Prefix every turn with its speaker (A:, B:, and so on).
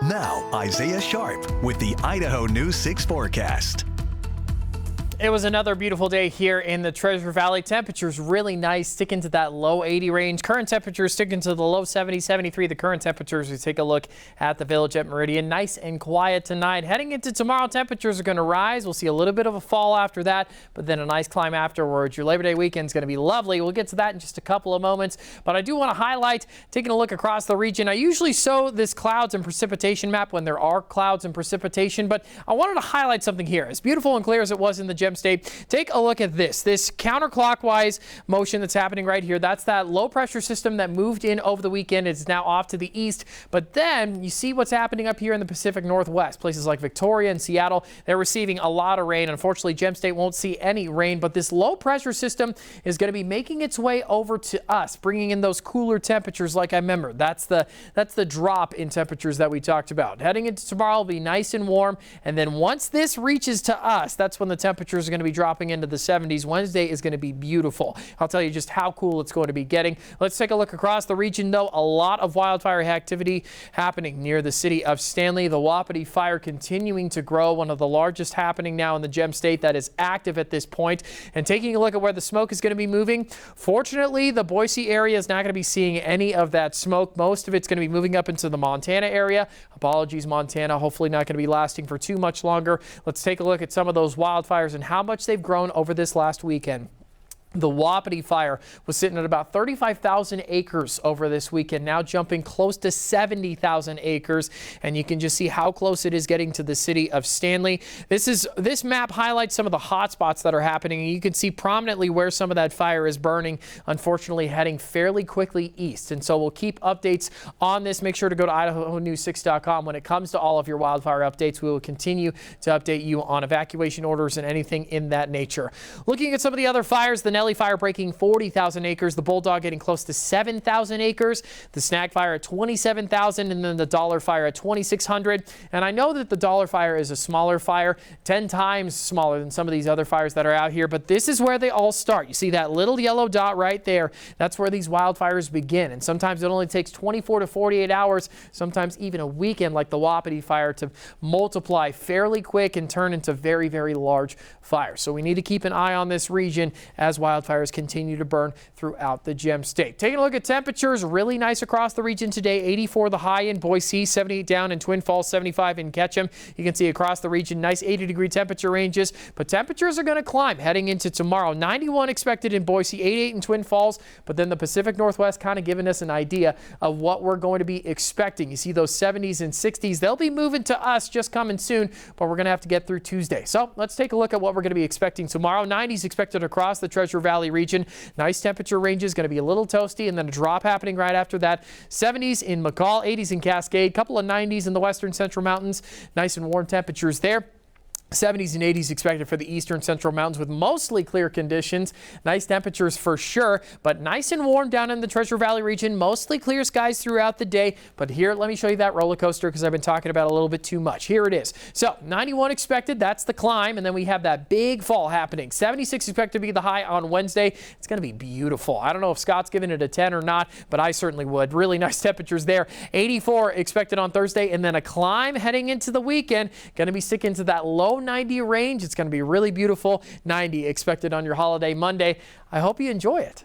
A: Now, Isaiah Sharp with the Idaho News 6 forecast.
B: It was another beautiful day here in the Treasure Valley. Temperatures really nice, sticking to that low 80 range. Current temperatures sticking to the low 70, 73. The current temperatures, we take a look at the village at Meridian. Nice and quiet tonight. Heading into tomorrow, temperatures are going to rise. We'll see a little bit of a fall after that, but then a nice climb afterwards. Your Labor Day weekend is going to be lovely. We'll get to that in just a couple of moments, but I do want to highlight, taking a look across the region. I usually show this clouds and precipitation map when there are clouds and precipitation, but I wanted to highlight something here. As beautiful and clear as it was in the Gem State, take a look at this counterclockwise motion that's happening right here. That's that low pressure system that moved in over the weekend. It's now off to the east, but then you see what's happening up here in the Pacific Northwest. Places like Victoria and Seattle, they're receiving a lot of rain. Unfortunately, Gem State won't see any rain, but this low pressure system is going to be making its way over to us, bringing in those cooler temperatures like I remember. That's the drop in temperatures that we talked about. Heading into tomorrow will be nice and warm, and then once this reaches to us, that's when the temperatures are going to be dropping into the 70s. Wednesday is going to be beautiful. I'll tell you just how cool it's going to be getting. Let's take a look across the region, though. A lot of wildfire activity happening near the city of Stanley. The Wapiti fire continuing to grow, one of the largest happening now in the Gem State that is active at this point. And taking a look at where the smoke is going to be moving, fortunately, the Boise area is not going to be seeing any of that smoke. Most of it's going to be moving up into the Montana area. Apologies, Montana. Hopefully not going to be lasting for too much longer. Let's take a look at some of those wildfires and how much they've grown over this last weekend. The Wapiti fire was sitting at about 35,000 acres over this weekend, now jumping close to 70,000 acres. And you can just see how close it is getting to the city of Stanley. This map highlights some of the hot spots that are happening. And you can see prominently where some of that fire is burning, unfortunately heading fairly quickly east. And so we'll keep updates on this. Make sure to go to IdahoNews6.com when it comes to all of your wildfire updates. We will continue to update you on evacuation orders and anything in that nature. Looking at some of the other fires, the fire breaking 40,000 acres, the Bulldog getting close to 7,000 acres, the Snag fire at 27,000, and then the Dollar fire at 2,600. And I know that the Dollar fire is a smaller fire, 10 times smaller than some of these other fires that are out here, but this is where they all start. You see that little yellow dot right there? That's where these wildfires begin. And sometimes it only takes 24 to 48 hours, sometimes even a weekend like the Wapiti fire, to multiply fairly quick and turn into very, very large fires. So we need to keep an eye on this region as wildfires continue to burn throughout the Gem State. Taking a look at temperatures, really nice across the region today. 84 the high in Boise, 78 down in Twin Falls, 75 in Ketchum. You can see across the region nice 80-degree temperature ranges, but temperatures are going to climb heading into tomorrow. 91 expected in Boise, 88 in Twin Falls, but then the Pacific Northwest kind of giving us an idea of what we're going to be expecting. You see those 70s and 60s. They'll be moving to us just coming soon, but we're going to have to get through Tuesday. So let's take a look at what we're going to be expecting tomorrow. 90s expected across the Treasure Valley region. Nice temperature ranges, going to be a little toasty, and then a drop happening right after that. 70s in McCall, 80s in Cascade, couple of 90s in the western central mountains. Nice and warm temperatures there. 70s and 80s expected for the eastern central mountains with mostly clear conditions. Nice temperatures for sure, but nice and warm down in the Treasure Valley region. Mostly clear skies throughout the day. But here, let me show you that roller coaster because I've been talking about it a little bit too much. Here it is. So 91 expected. That's the climb. And then we have that big fall happening. 76 expected to be the high on Wednesday. It's going to be beautiful. I don't know if Scott's giving it a 10 or not, but I certainly would. Really nice temperatures there. 84 expected on Thursday, and then a climb heading into the weekend. Going to be sticking to that low 90 range. It's going to be really beautiful. 90 expected on your holiday Monday. I hope you enjoy it.